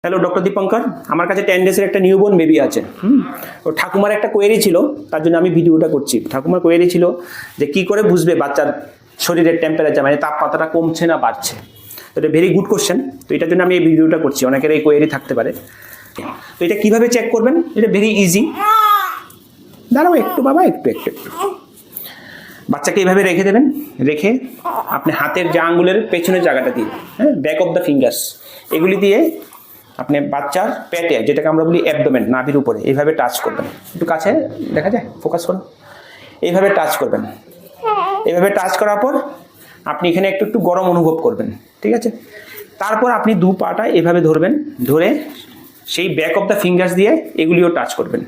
Hello doctor Dipankar, আমার কাছে 10 ডেজের একটা নিউবর্ন বেবি আছে। ও ঠাকুমার একটা কোয়েরি ছিল, তার জন্য আমি ভিডিওটা করছি। ঠাকুমার কোয়েরি ছিল যে কি করে বুঝবে বাচ্চার শরীরের টেম্পারেচার মানে তাপমাত্রাটা কমছে না বাড়ছে। তো এটা ভেরি গুড কোশ্চেন। তো এটার জন্য আমি এই ভিডিওটা করছি। অনেকের এই কোয়েরি থাকতে পারে। তো এটা কিভাবে চেক করবেন? এটা ভেরি ইজি। দাঁড়াও একটু বাবা, একটু বাচ্চাকে এইভাবে রেখে দেবেন। রেখে আপনি হাতের যে আঙ্গুলের পেছনের জায়গাটা দিয়ে, হ্যাঁ, ব্যাক অফ দ্য ফিঙ্গার্স, এগুলি দিয়ে আপনি বাচ্চার পেটে, যেটাকে আমরা বলি অ্যাবডোমেন, নাভির উপরে এইভাবে টাচ করবেন। একটু কাছে দেখা যায়, ফোকাস করুন। এইভাবে টাচ করবেন। এইভাবে টাচ করার পর আপনি এখানে একটু একটু গরম অনুভব করবেন, ঠিক আছে? তারপর আপনি দু পাটা এভাবে ধরবেন, ধরে সেই ব্যাক অফ দ্য ফিঙ্গার্স দিয়ে এগুলিও টাচ করবেন।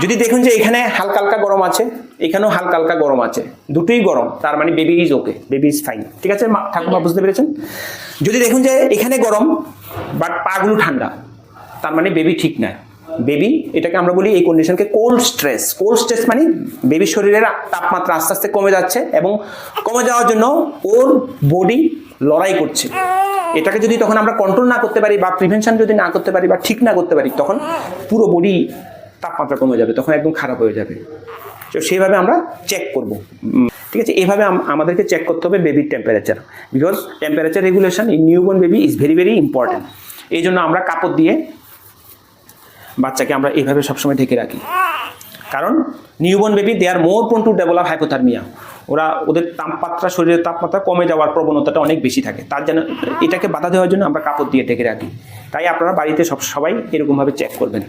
যদি দেখুন যে এখানে হালকা হালকা গরম আছে, এখানেও হালকা হালকা গরম আছে, দুটোই গরম, তার মানে baby is okay, baby is fine, ঠিক আছে ঠাকুমা, বুঝতে পেরেছেন? যদি দেখুন যে এখানে গরম বাট পাগুলো ঠান্ডা, তার মানে বেবি ঠিক না। বেবি, এটাকে আমরা বলি এই কন্ডিশনকে কোল্ড স্ট্রেস। কোল্ড স্ট্রেস মানে বেবির শরীরের তাপমাত্রা আস্তে আস্তে কমে যাচ্ছে এবং কমে যাওয়ার জন্য ওর বডি লড়াই করছে। এটাকে যদি তখন আমরা কন্ট্রোল না করতে পারি বা প্রিভেনশন যদি না করতে পারি বা ঠিক না করতে পারি, তখন পুরো বডি তাপমাত্রা কমে যাবে, তখন একদম খারাপ হয়ে যাবে। তো সেইভাবে আমরা চেক করব, ঠিক আছে? এইভাবে আমাদেরকে চেক করতে হবে বেবির temperature, because temperature regulation in newborn baby is very very important. এই জন্য আমরা কাপড় দিয়ে বাচ্চাকে আমরা এইভাবে সবসময় ঢেকে রাখি, কারণ newborn baby they are more prone to develop hypothermia. ওদের তাপমাত্রা, শরীরের তাপমাত্রা কমে যাওয়ার প্রবণতাটা অনেক বেশি থাকে। তার জন্য এটাকে বাধা দেওয়ার জন্য আমরা কাপড় দিয়ে ঢেকে রাখি। তাই আপনারা বাড়িতে সবাই এরকমভাবে চেক করবেন।